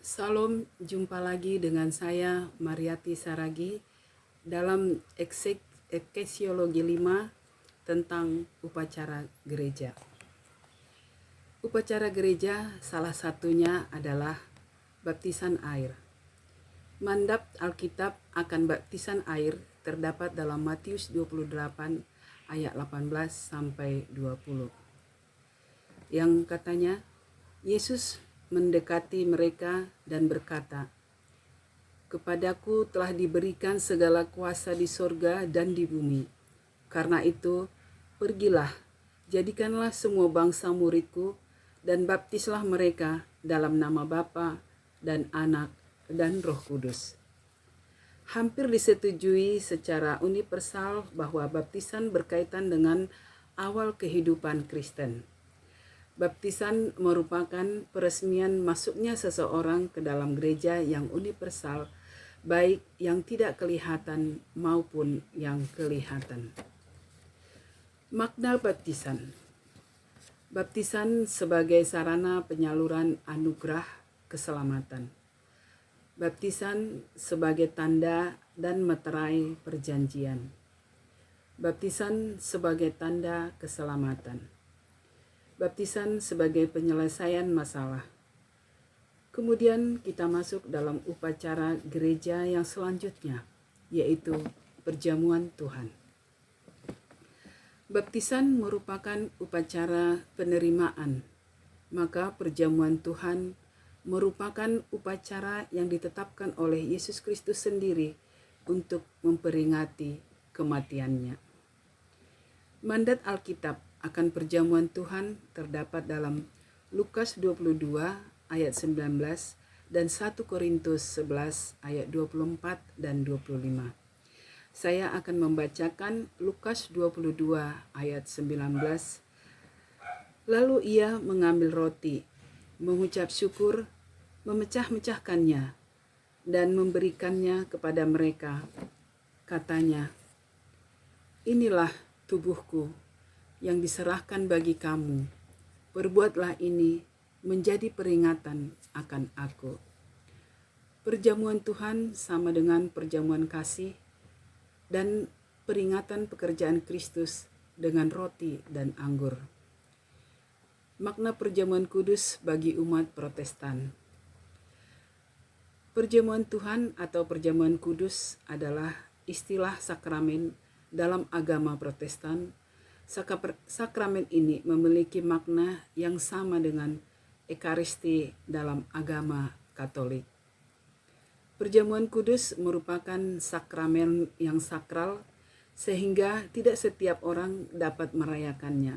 Salam, jumpa lagi dengan saya Mariati Saragi dalam Ekesiologi 5 tentang upacara gereja. Upacara gereja salah satunya adalah baptisan air. Mandat Alkitab akan baptisan air terdapat dalam Matius 28 ayat 18 sampai 20. Yang katanya, Yesus mendekati mereka dan berkata, "Kepadaku telah diberikan segala kuasa di sorga dan di bumi. Karena itu, pergilah, jadikanlah semua bangsa muridku, dan baptislah mereka dalam nama Bapa dan Anak dan Roh Kudus." Hampir disetujui secara universal bahwa baptisan berkaitan dengan awal kehidupan Kristen. Baptisan merupakan peresmian masuknya seseorang ke dalam gereja yang universal, baik yang tidak kelihatan maupun yang kelihatan. Makna baptisan. Baptisan sebagai sarana penyaluran anugerah keselamatan. Baptisan sebagai tanda dan meterai perjanjian. Baptisan sebagai tanda keselamatan. Baptisan sebagai penyelesaian masalah. Kemudian kita masuk dalam upacara gereja yang selanjutnya, yaitu perjamuan Tuhan. Baptisan merupakan upacara penerimaan, maka perjamuan Tuhan merupakan upacara yang ditetapkan oleh Yesus Kristus sendiri untuk memperingati kematiannya. Mandat Alkitab akan perjamuan Tuhan terdapat dalam Lukas 22 ayat 19 dan 1 Korintus 11 ayat 24 dan 25. Saya akan membacakan Lukas 22 ayat 19. Lalu ia mengambil roti, mengucap syukur, memecah-mecahkannya, dan memberikannya kepada mereka. Katanya, "Inilah tubuhku yang diserahkan bagi kamu. Perbuatlah ini menjadi peringatan akan aku." Perjamuan Tuhan sama dengan perjamuan kasih dan peringatan pekerjaan Kristus dengan roti dan anggur. Makna perjamuan kudus bagi umat Protestan. Perjamuan Tuhan atau perjamuan kudus adalah istilah sakramen dalam agama Protestan. Sakramen ini memiliki makna yang sama dengan Ekaristi dalam agama Katolik. Perjamuan kudus merupakan sakramen yang sakral sehingga tidak setiap orang dapat merayakannya.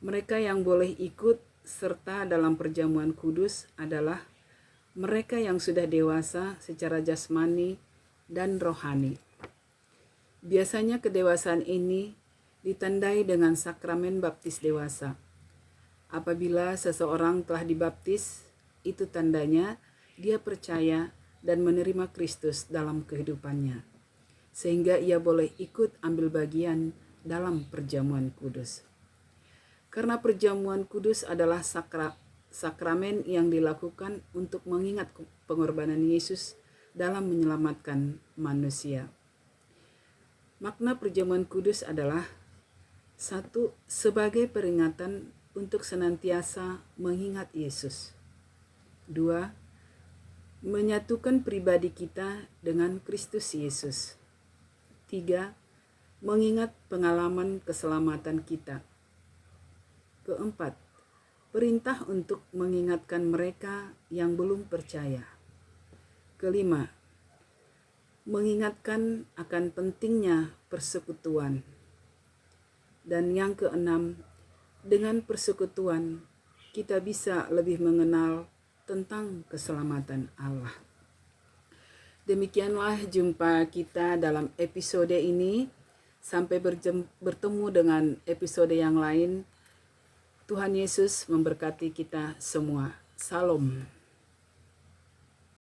Mereka yang boleh ikut serta dalam perjamuan kudus adalah mereka yang sudah dewasa secara jasmani dan rohani. Biasanya kedewasaan ini ditandai dengan sakramen baptis dewasa. Apabila seseorang telah dibaptis, itu tandanya dia percaya dan menerima Kristus dalam kehidupannya, sehingga ia boleh ikut ambil bagian dalam perjamuan kudus. Karena perjamuan kudus adalah sakramen yang dilakukan untuk mengingat pengorbanan Yesus dalam menyelamatkan manusia. Makna perjamuan kudus adalah: 1. Sebagai peringatan untuk senantiasa mengingat Yesus. 2. Menyatukan pribadi kita dengan Kristus Yesus. 3. Mengingat pengalaman keselamatan kita. Keempat, perintah untuk mengingatkan mereka yang belum percaya. Kelima, mengingatkan akan pentingnya persekutuan. Dan yang keenam, dengan persekutuan kita bisa lebih mengenal tentang keselamatan Allah. Demikianlah jumpa kita dalam episode ini. Sampai bertemu dengan episode yang lain. Tuhan Yesus memberkati kita semua. Salam.